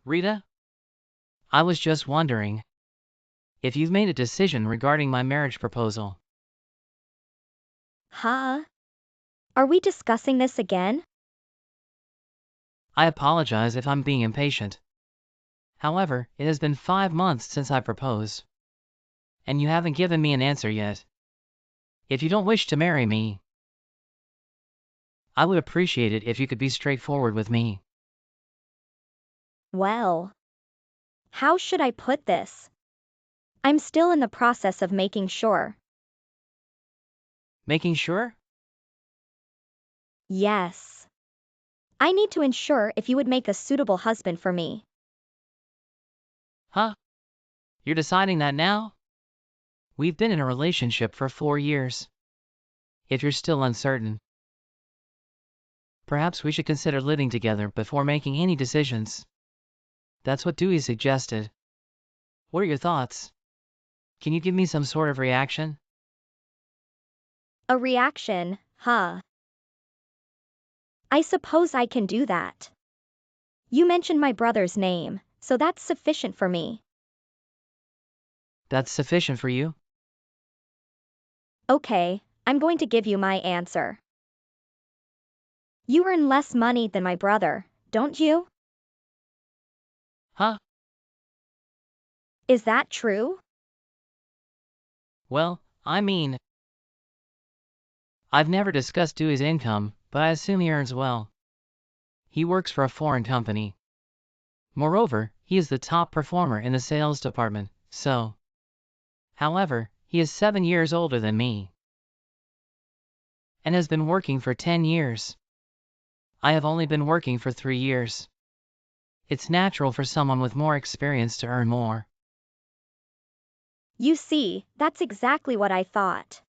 Rita? I was just wondering if you've made a decision regarding my marriage proposal. Huh? Are we discussing this again? I apologize if I'm being impatient. However, it has been 5 months since I proposed, and you haven't given me an answer yet. If you don't wish to marry me, I would appreciate it if you could be straightforward with me. Well, how should I put this? I'm still in the process of making sure. Making sure? Yes. I need to ensure if you would make a suitable husband for me. Huh? You're deciding that now? We've been in a relationship for 4 years. If you're still uncertain, perhaps we should consider living together before making any decisions. That's what Dewey suggested. What are your thoughts? Can you give me some sort of reaction? A reaction, huh? I suppose I can do that. You mentioned my brother's name, so that's sufficient for me. That's sufficient for you? Okay, I'm going to give you my answer. You earn less money than my brother, don't you? Huh? Is that true? Well, I've never discussed Dewey's income, but I assume he earns well. He works for a foreign company. Moreover, he is the top performer in the sales department, so. However, he is 7 years older than me and has been working for 10 years. I have only been working for 3 years. It's natural for someone with more experience to earn more. You see, that's exactly what I thought.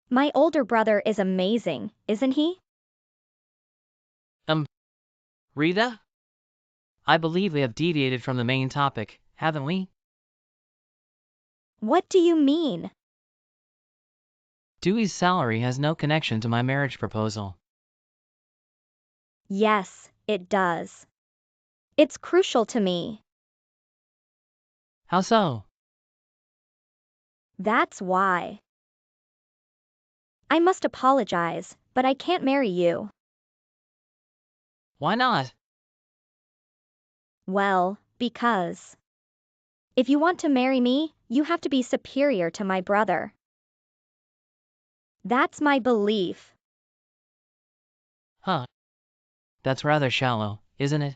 My older brother is amazing, isn't he? Rita? I believe we have deviated from the main topic, haven't we? What do you mean? Dewey's salary has no connection to my marriage proposal. Yes, it does. It's crucial to me. How so? That's why. I must apologize, but I can't marry you. Why not? Well, because. If you want to marry me, you have to be superior to my brother. That's my belief. Huh. That's rather shallow, isn't it?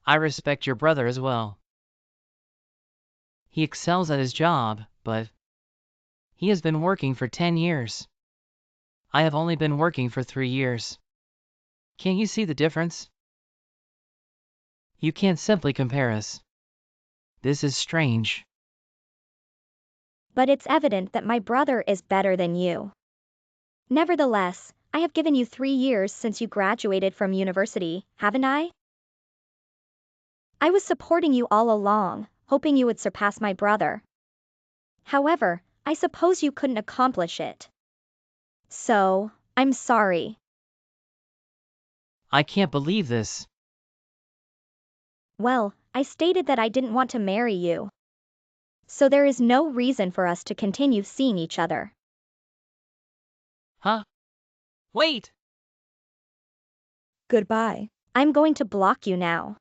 I respect your brother as well. He excels at his job, but he has been working for 10 years. I have only been working for 3 years. Can't you see the difference? You can't simply compare us. This is strange. But it's evident that my brother is better than you. Nevertheless, I have given you 3 years since you graduated from university, haven't I? I was supporting you all along, hoping you would surpass my brother. However, I suppose you couldn't accomplish it. So, I'm sorry. I can't believe this. Well, I stated that I didn't want to marry you. So there is no reason for us to continue seeing each other. Huh? Wait! Goodbye. I'm going to block you now.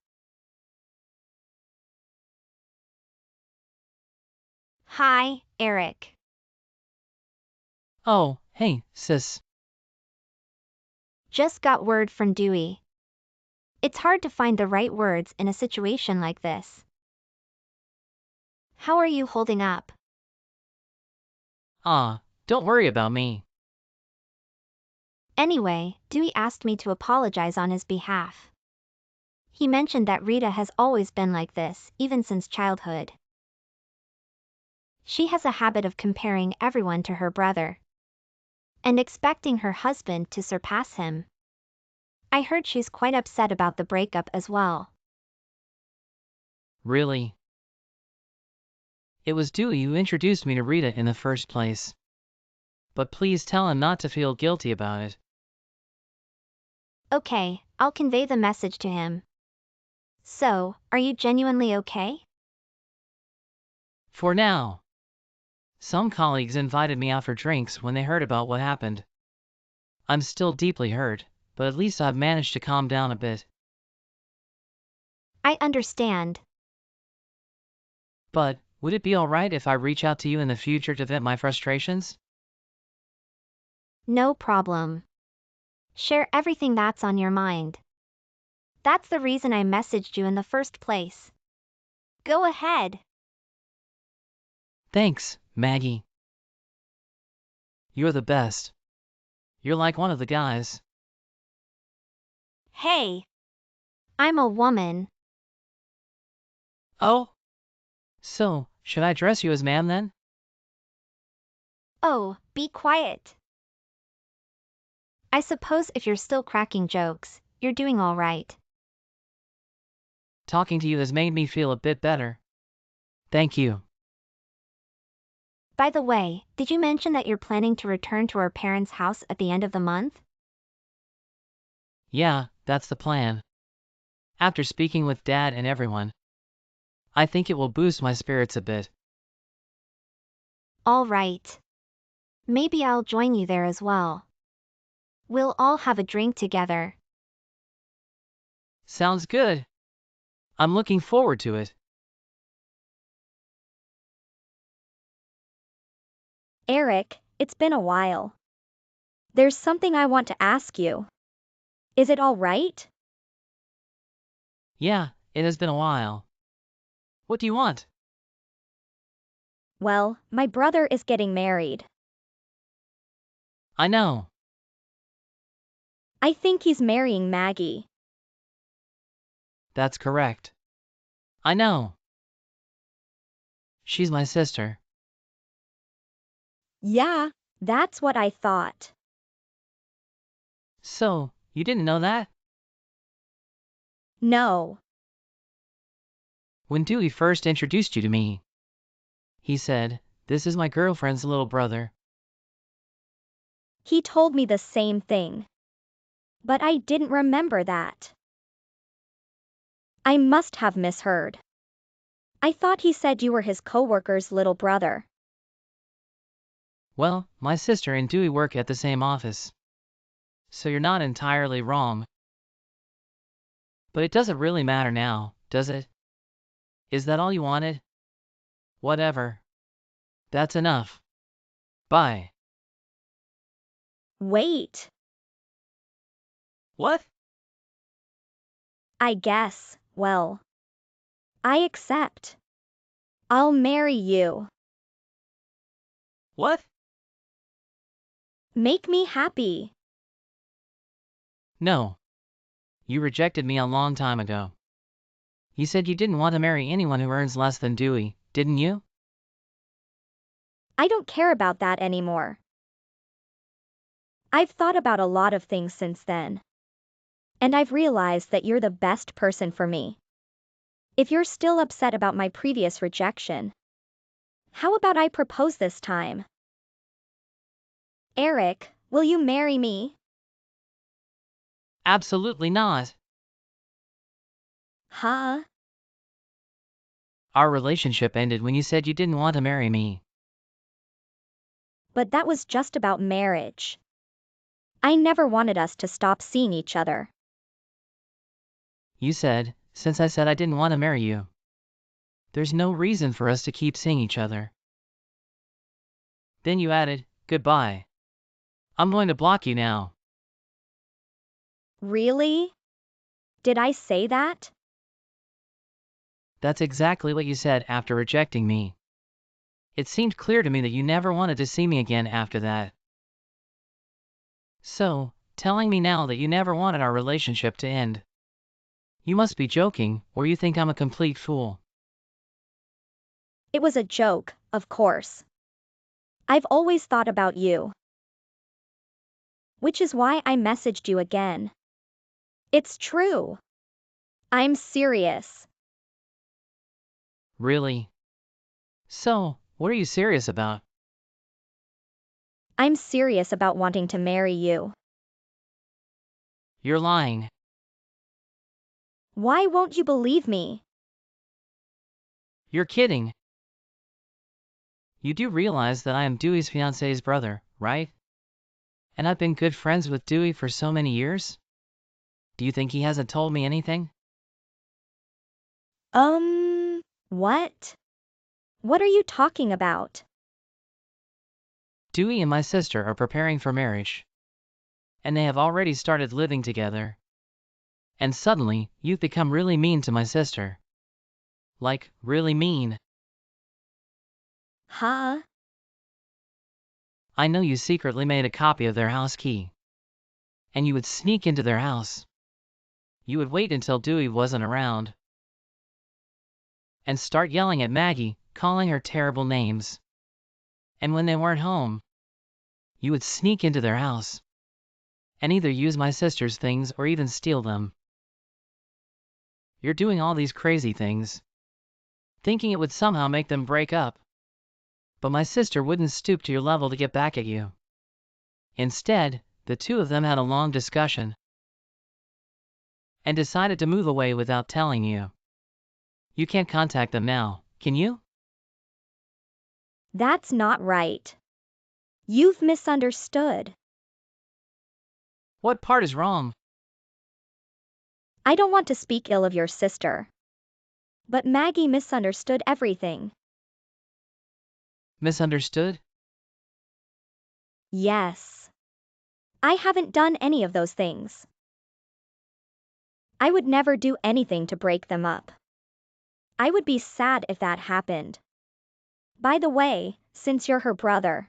Hi, Eric. Oh, hey, sis. Just got word from Dewey. It's hard to find the right words in a situation like this. How are you holding up? Don't worry about me. Anyway, Dewey asked me to apologize on his behalf. He mentioned that Rita has always been like this, even since childhood. She has a habit of comparing everyone to her brother and expecting her husband to surpass him. I heard she's quite upset about the breakup as well. Really? It was Dewey who introduced me to Rita in the first place. But please tell him not to feel guilty about it. Okay, I'll convey the message to him. So, are you genuinely okay? For now. Some colleagues invited me out for drinks when they heard about what happened. I'm still deeply hurt, but at least I've managed to calm down a bit. I understand. But, would it be alright if I reach out to you in the future to vent my frustrations? No problem. Share everything that's on your mind. That's the reason I messaged you in the first place. Go ahead. Thanks, Maggie. You're the best. You're like one of the guys. Hey. I'm a woman. Oh? So, should I address you as ma'am then? Oh, be quiet. I suppose if you're still cracking jokes, you're doing all right. Talking to you has made me feel a bit better. Thank you. By the way, did you mention that you're planning to return to our parents' house at the end of the month? Yeah, that's the plan. After speaking with Dad and everyone, I think it will boost my spirits a bit. All right. Maybe I'll join you there as well. We'll all have a drink together. Sounds good. I'm looking forward to it. Eric, it's been a while. There's something I want to ask you. Is it all right? Yeah, it has been a while. What do you want? Well, my brother is getting married. I know. I think he's marrying Maggie. That's correct. I know. She's my sister. Yeah, that's what I thought. So, you didn't know that? No. When Dewey first introduced you to me, he said, "This is my girlfriend's little brother." He told me the same thing. But I didn't remember that. I must have misheard. I thought he said you were his coworker's little brother. Well, my sister and Dewey work at the same office. So you're not entirely wrong. But it doesn't really matter now, does it? Is that all you wanted? Whatever. That's enough. Bye. Wait. What? I guess, well. I accept. I'll marry you. What? Make me happy. No. You rejected me a long time ago. You said you didn't want to marry anyone who earns less than Dewey, didn't you? I don't care about that anymore. I've thought about a lot of things since then. And I've realized that you're the best person for me. If you're still upset about my previous rejection, how about I propose this time? Eric, will you marry me? Absolutely not. Huh? Our relationship ended when you said you didn't want to marry me. But that was just about marriage. I never wanted us to stop seeing each other. You said, since I said I didn't want to marry you, there's no reason for us to keep seeing each other. Then you added, goodbye. I'm going to block you now. Really? Did I say that? That's exactly what you said after rejecting me. It seemed clear to me that you never wanted to see me again after that. So, telling me now that you never wanted our relationship to end. You must be joking, or you think I'm a complete fool. It was a joke, of course. I've always thought about you. Which is why I messaged you again. It's true. I'm serious. Really? So, what are you serious about? I'm serious about wanting to marry you. You're lying. Why won't you believe me? You're kidding. You do realize that I am Dewey's fiancé's brother, right? And I've been good friends with Dewey for so many years? Do you think he hasn't told me anything? What? What are you talking about? Dewey and my sister are preparing for marriage. And they have already started living together. And suddenly, you've become really mean to my sister. Like, really mean. Huh? I know you secretly made a copy of their house key. And you would sneak into their house. You would wait until Dewey wasn't around. And start yelling at Maggie, calling her terrible names. And when they weren't home, you would sneak into their house. And either use my sister's things or even steal them. You're doing all these crazy things. Thinking it would somehow make them break up. But my sister wouldn't stoop to your level to get back at you. Instead, the two of them had a long discussion. And decided to move away without telling you. You can't contact them now, can you? That's not right. You've misunderstood. What part is wrong? I don't want to speak ill of your sister. But Maggie misunderstood everything. Misunderstood? Yes. I haven't done any of those things. I would never do anything to break them up. I would be sad if that happened. By the way, since you're her brother,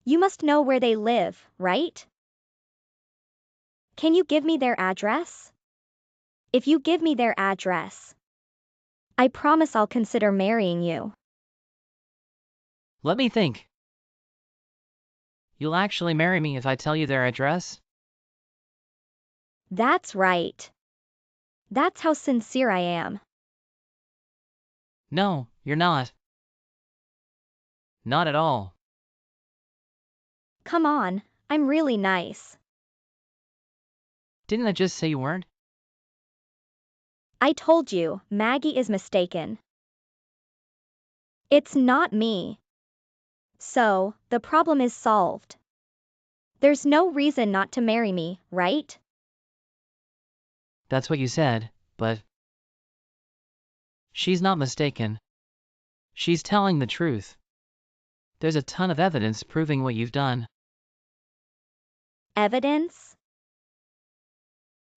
you must know where they live, right? Can you give me their address? If you give me their address, I promise I'll consider marrying you. Let me think. You'll actually marry me if I tell you their address? That's right. That's how sincere I am. No, you're not. Not at all. Come on, I'm really nice. Didn't I just say you weren't? I told you, Maggie is mistaken. It's not me. So, the problem is solved. There's no reason not to marry me, right? That's what you said, but she's not mistaken. She's telling the truth. There's a ton of evidence proving what you've done. Evidence?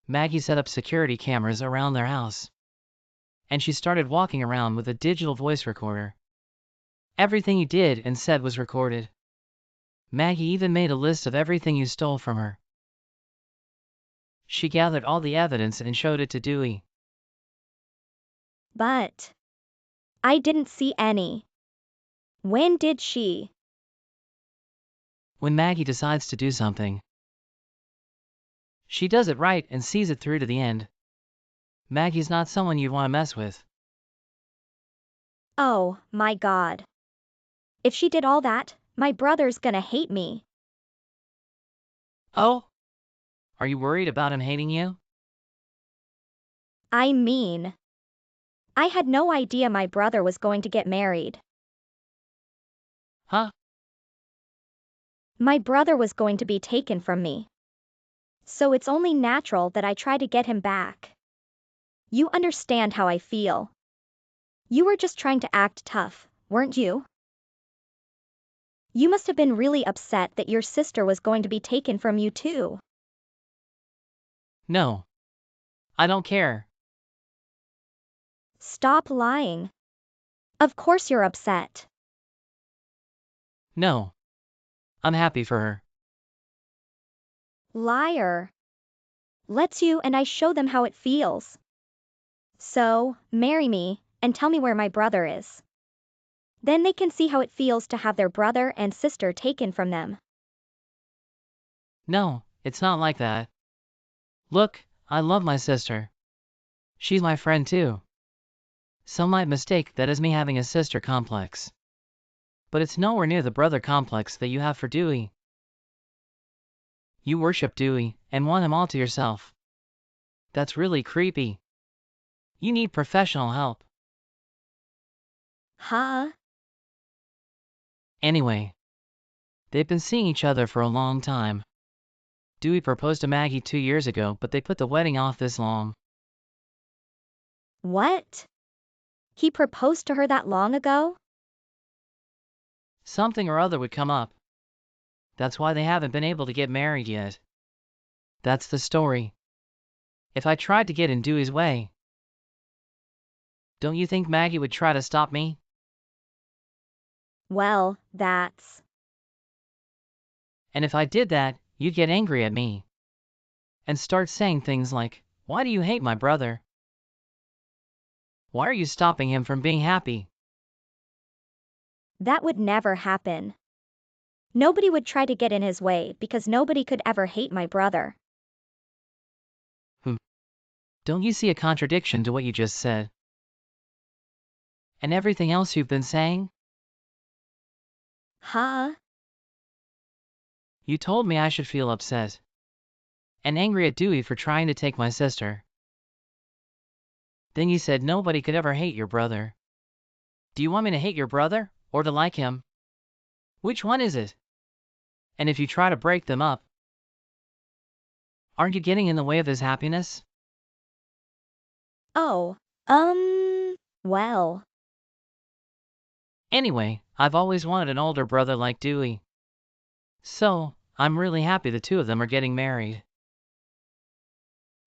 Maggie set up security cameras around their house. And she started walking around with a digital voice recorder. Everything you did and said was recorded. Maggie even made a list of everything you stole from her. She gathered all the evidence and showed it to Dewey. But I didn't see any. When did she? When Maggie decides to do something, she does it right and sees it through to the end. Maggie's not someone you'd want to mess with. Oh, my God. If she did all that, my brother's gonna hate me. Oh? Are you worried about him hating you? I mean, I had no idea my brother was going to get married. Huh? My brother was going to be taken from me. So it's only natural that I try to get him back. You understand how I feel. You were just trying to act tough, weren't you? You must have been really upset that your sister was going to be taken from you too. No. I don't care. Stop lying. Of course you're upset. No. I'm happy for her. Liar. Let's you and I show them how it feels. So, marry me, and tell me where my brother is. Then they can see how it feels to have their brother and sister taken from them. No, it's not like that. Look, I love my sister. She's my friend too. Some might mistake that as me having a sister complex. But it's nowhere near the brother complex that you have for Dewey. You worship Dewey and want him all to yourself. That's really creepy. You need professional help. Huh? Anyway, they've been seeing each other for a long time. Dewey proposed to Maggie 2 years ago, but they put the wedding off this long. What? He proposed to her that long ago? Something or other would come up. That's why they haven't been able to get married yet. That's the story. If I tried to get in Dewey's way, don't you think Maggie would try to stop me? Well, that's... And if I did that, you'd get angry at me. And start saying things like, "Why do you hate my brother? Why are you stopping him from being happy?" That would never happen. Nobody would try to get in his way because nobody could ever hate my brother. Don't you see a contradiction to what you just said? And everything else you've been saying? Huh? You told me I should feel upset and angry at Dewey for trying to take my sister. Then you said nobody could ever hate your brother. Do you want me to hate your brother, or to like him? Which one is it? And if you try to break them up, aren't you getting in the way of his happiness? Oh, well. Anyway, I've always wanted an older brother like Dewey. So, I'm really happy the two of them are getting married.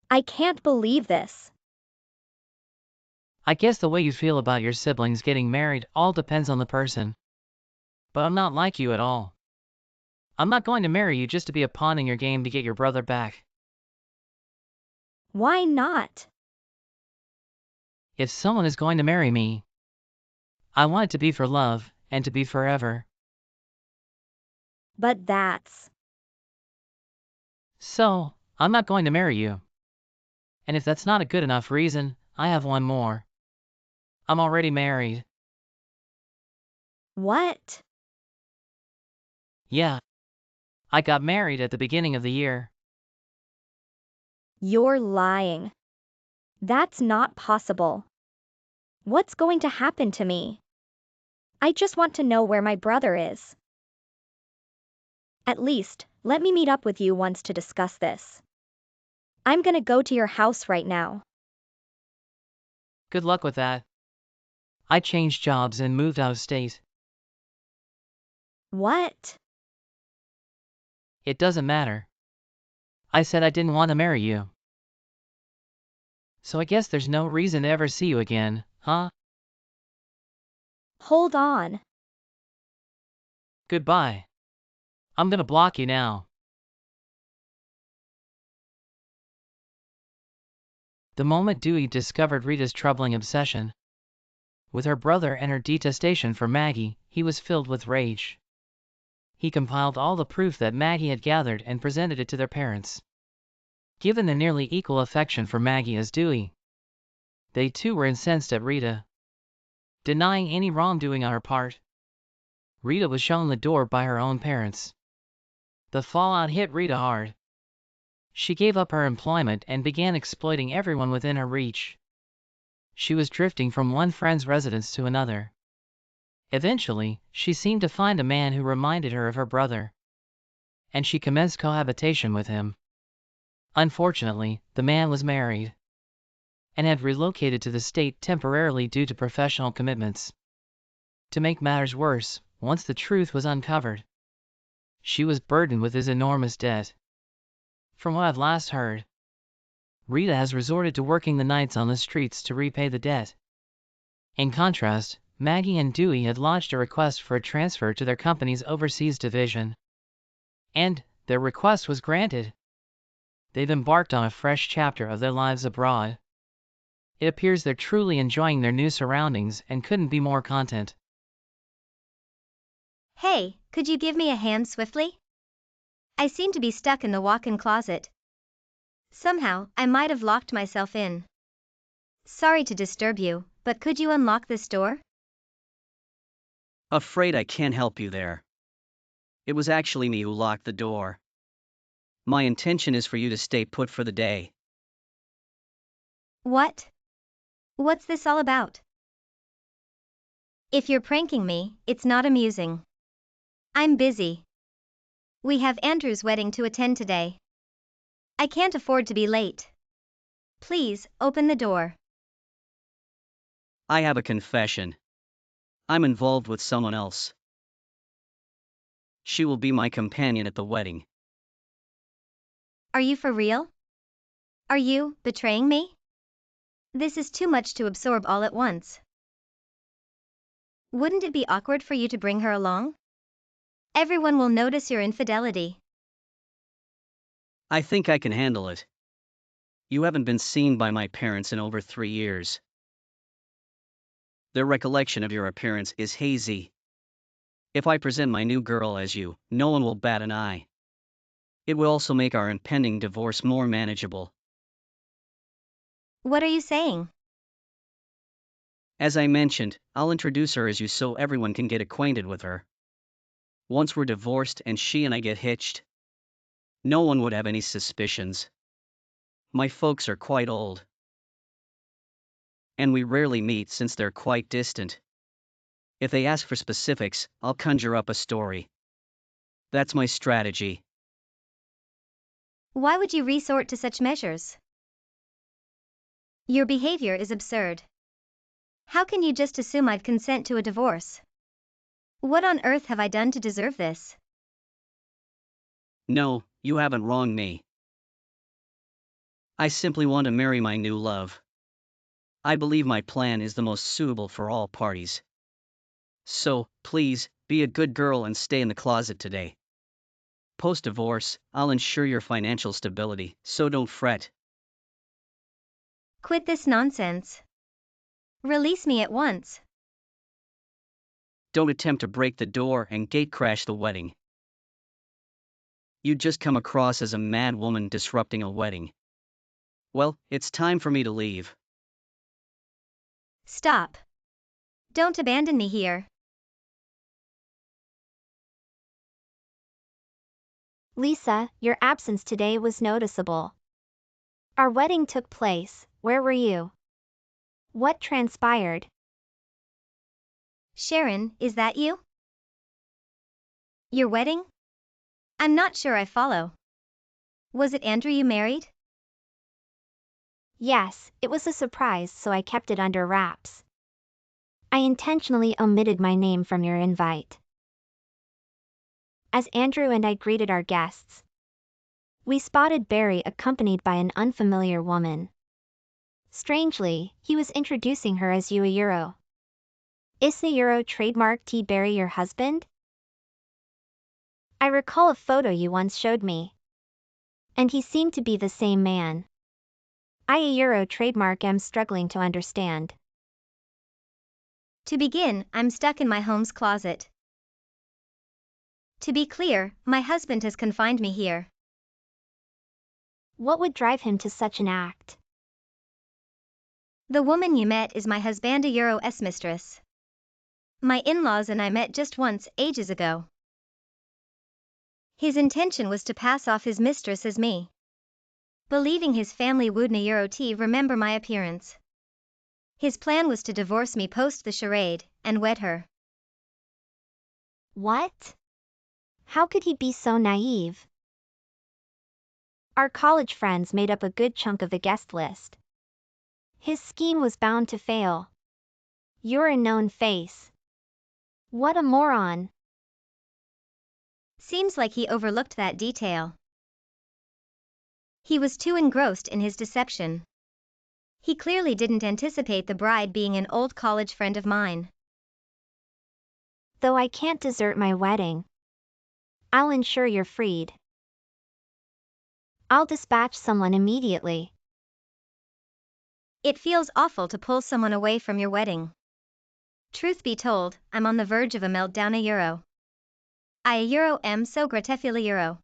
I can't believe this. I guess the way you feel about your siblings getting married all depends on the person. But I'm not like you at all. I'm not going to marry you just to be a pawn in your game to get your brother back. Why not? If someone is going to marry me, I want it to be for love, and to be forever. But that's... So, I'm not going to marry you. And if that's not a good enough reason, I have one more. I'm already married. What? Yeah. I got married at the beginning of the year. You're lying. That's not possible. What's going to happen to me? I just want to know where my brother is. At least, let me meet up with you once to discuss this. I'm gonna go to your house right now. Good luck with that. I changed jobs and moved out of state. What? It doesn't matter. I said I didn't want to marry you. So I guess there's no reason to ever see you again, huh? Hold on. Goodbye. I'm gonna block you now. The moment Dewey discovered Rita's troubling obsession with her brother and her detestation for Maggie, he was filled with rage. He compiled all the proof that Maggie had gathered and presented it to their parents. Given the nearly equal affection for Maggie as Dewey, they too were incensed at Rita. Denying any wrongdoing on her part, Rita was shown the door by her own parents. The fallout hit Rita hard. She gave up her employment and began exploiting everyone within her reach. She was drifting from one friend's residence to another. Eventually, she seemed to find a man who reminded her of her brother, and she commenced cohabitation with him. Unfortunately, the man was married and had relocated to the state temporarily due to professional commitments. To make matters worse, once the truth was uncovered, she was burdened with his enormous debt. From what I've last heard, Rita has resorted to working the nights on the streets to repay the debt. In contrast, Maggie and Dewey had lodged a request for a transfer to their company's overseas division. And their request was granted. They've embarked on a fresh chapter of their lives abroad. It appears they're truly enjoying their new surroundings and couldn't be more content. Hey, could you give me a hand swiftly? I seem to be stuck in the walk-in closet. Somehow, I might have locked myself in. Sorry to disturb you, but could you unlock this door? Afraid I can't help you there. It was actually me who locked the door. My intention is for you to stay put for the day. What? What's this all about? If you're pranking me, it's not amusing. I'm busy. We have Andrew's wedding to attend today. I can't afford to be late. Please, open the door. I have a confession. I'm involved with someone else. She will be my companion at the wedding. Are you for real? Are you betraying me? This is too much to absorb all at once. Wouldn't it be awkward for you to bring her along? Everyone will notice your infidelity. I think I can handle it. You haven't been seen by my parents in over 3 years. Their recollection of your appearance is hazy. If I present my new girl as you, no one will bat an eye. It will also make our impending divorce more manageable. What are you saying? As I mentioned, I'll introduce her as you so everyone can get acquainted with her. Once we're divorced and she and I get hitched, no one would have any suspicions. My folks are quite old. And we rarely meet since they're quite distant. If they ask for specifics, I'll conjure up a story. That's my strategy. Why would you resort to such measures? Your behavior is absurd. How can you just assume I'd consent to a divorce? What on earth have I done to deserve this? No, you haven't wronged me. I simply want to marry my new love. I believe my plan is the most suitable for all parties. So, please, be a good girl and stay in the closet today. Post-divorce, I'll ensure your financial stability, so don't fret. Quit this nonsense. Release me at once. Don't attempt to break the door and gatecrash the wedding. You'd just come across as a mad woman disrupting a wedding. Well, it's time for me to leave. Stop. Don't abandon me here. Lisa, your absence today was noticeable. Our wedding took place. Where were you? What transpired? Sharon, is that you? Your wedding? I'm not sure I follow. Was it Andrew you married? Yes, it was a surprise, so I kept it under wraps. I intentionally omitted my name from your invite. As Andrew and I greeted our guests, we spotted Barry accompanied by an unfamiliar woman. Strangely, he was introducing her as you a Euro. Is the Euro trademark T. Barry your husband? I recall a photo you once showed me. And he seemed to be the same man. I a Euro trademark am struggling to understand. To begin, I'm stuck in my home's closet. To be clear, my husband has confined me here. What would drive him to such an act? The woman you met is my husband, a Euro-S mistress. My in-laws and I met just once, ages ago. His intention was to pass off his mistress as me. Believing his family would na Euro T remember my appearance. His plan was to divorce me post the charade, and wed her. What? How could he be so naive? Our college friends made up a good chunk of the guest list. His scheme was bound to fail. You're a known face. What a moron. Seems like he overlooked that detail. He was too engrossed in his deception. He clearly didn't anticipate the bride being an old college friend of mine. Though I can't desert my wedding, I'll ensure you're freed. I'll dispatch someone immediately. It feels awful to pull someone away from your wedding. Truth be told, I'm on the verge of a meltdown a Euro. I a Euro am so gratefully Euro.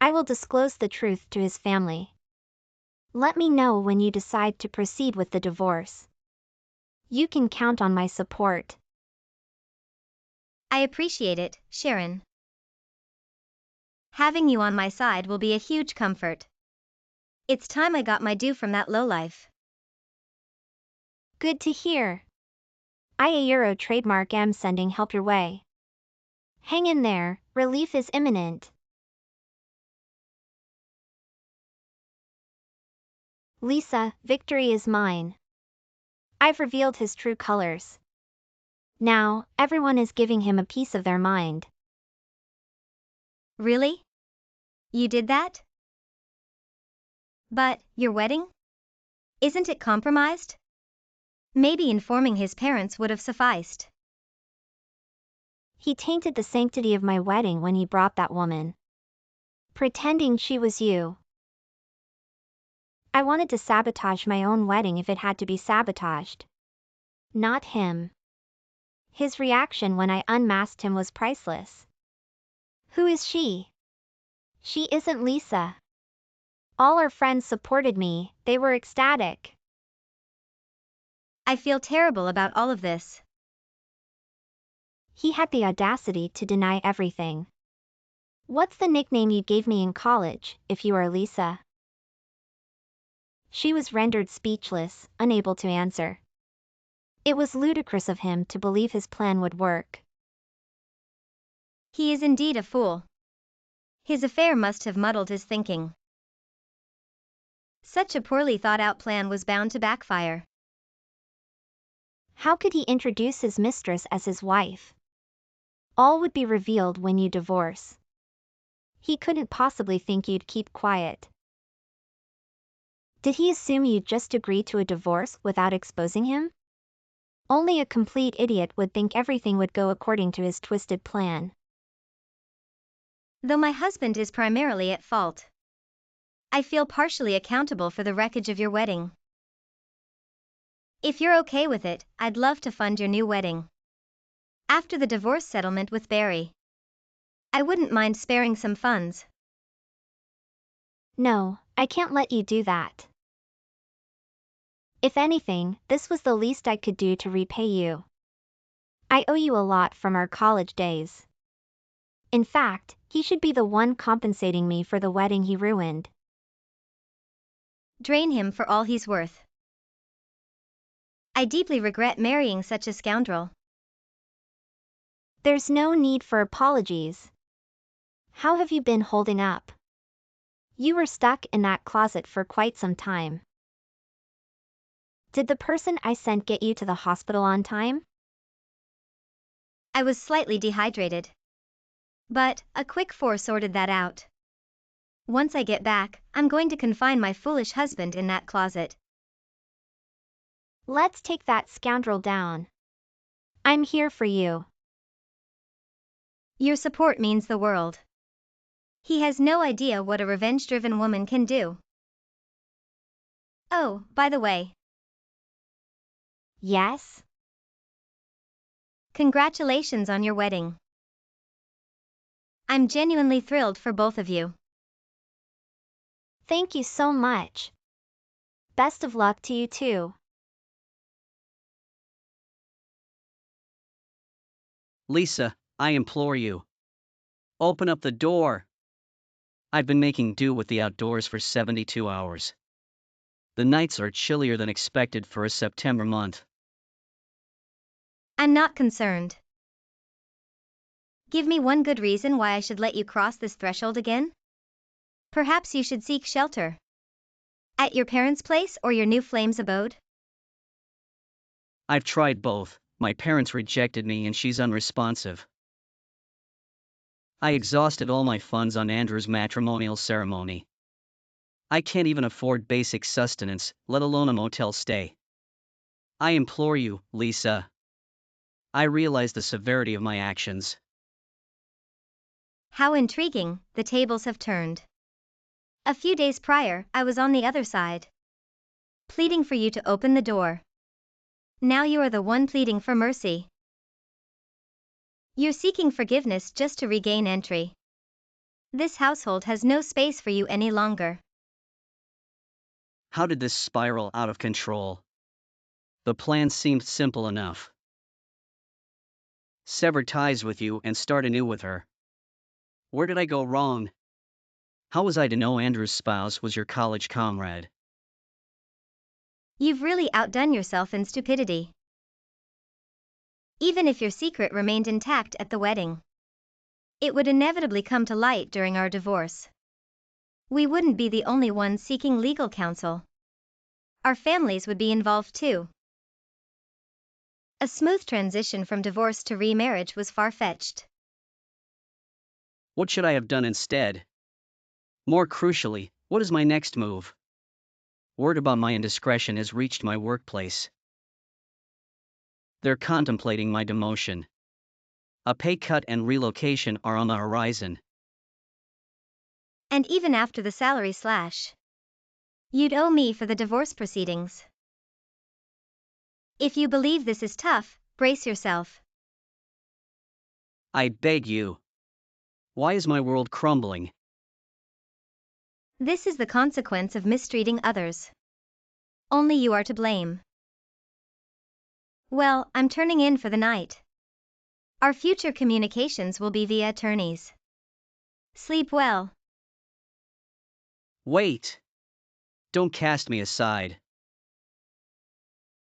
I will disclose the truth to his family. Let me know when you decide to proceed with the divorce. You can count on my support. I appreciate it, Sharon. Having you on my side will be a huge comfort. It's time I got my due from that lowlife. Good to hear. Euro trademark am sending help your way. Hang in there, relief is imminent. Lisa, victory is mine. I've revealed his true colors. Now, everyone is giving him a piece of their mind. Really? You did that? But, your wedding? Isn't it compromised? Maybe informing his parents would have sufficed. He tainted the sanctity of my wedding when he brought that woman. Pretending she was you. I wanted to sabotage my own wedding if it had to be sabotaged. Not him. His reaction when I unmasked him was priceless. Who is she? She isn't Lisa. All our friends supported me, they were ecstatic. I feel terrible about all of this. He had the audacity to deny everything. What's the nickname you gave me in college, if you are Lisa? She was rendered speechless, unable to answer. It was ludicrous of him to believe his plan would work. He is indeed a fool. His affair must have muddled his thinking. Such a poorly thought out plan was bound to backfire. How could he introduce his mistress as his wife? All would be revealed when you divorce. He couldn't possibly think you'd keep quiet. Did he assume you'd just agree to a divorce without exposing him? Only a complete idiot would think everything would go according to his twisted plan. Though my husband is primarily at fault, I feel partially accountable for the wreckage of your wedding. If you're okay with it, I'd love to fund your new wedding. After the divorce settlement with Barry, I wouldn't mind sparing some funds. No, I can't let you do that. If anything, this was the least I could do to repay you. I owe you a lot from our college days. In fact, he should be the one compensating me for the wedding he ruined. Drain him for all he's worth. I deeply regret marrying such a scoundrel. There's no need for apologies. How have you been holding up? You were stuck in that closet for quite some time. Did the person I sent get you to the hospital on time? I was slightly dehydrated. But, a quick 4 sorted that out. Once I get back, I'm going to confine my foolish husband in that closet. Let's take that scoundrel down. I'm here for you. Your support means the world. He has no idea what a revenge-driven woman can do. Oh, by the way. Yes? Congratulations on your wedding. I'm genuinely thrilled for both of you. Thank you so much. Best of luck to you too. Lisa, I implore you. Open up the door. I've been making do with the outdoors for 72 hours. The nights are chillier than expected for a September month. I'm not concerned. Give me one good reason why I should let you cross this threshold again? Perhaps you should seek shelter. At your parents' place or your new flame's abode? I've tried both. My parents rejected me and she's unresponsive. I exhausted all my funds on Andrew's matrimonial ceremony. I can't even afford basic sustenance, let alone a motel stay. I implore you, Lisa. I realize the severity of my actions. How intriguing, the tables have turned. A few days prior, I was on the other side, pleading for you to open the door. Now you are the one pleading for mercy. You're seeking forgiveness just to regain entry. This household has no space for you any longer. How did this spiral out of control? The plan seemed simple enough. Sever ties with you and start anew with her. Where did I go wrong? How was I to know Andrew's spouse was your college comrade? You've really outdone yourself in stupidity. Even if your secret remained intact at the wedding, it would inevitably come to light during our divorce. We wouldn't be the only ones seeking legal counsel. Our families would be involved too. A smooth transition from divorce to remarriage was far-fetched. What should I have done instead? More crucially, what is my next move? Word about my indiscretion has reached my workplace. They're contemplating my demotion. A pay cut and relocation are on the horizon. And even after the salary slash, you'd owe me for the divorce proceedings. If you believe this is tough, brace yourself. I beg you. Why is my world crumbling? This is the consequence of mistreating others. Only you are to blame. Well, I'm turning in for the night. Our future communications will be via attorneys. Sleep well. Wait. Don't cast me aside.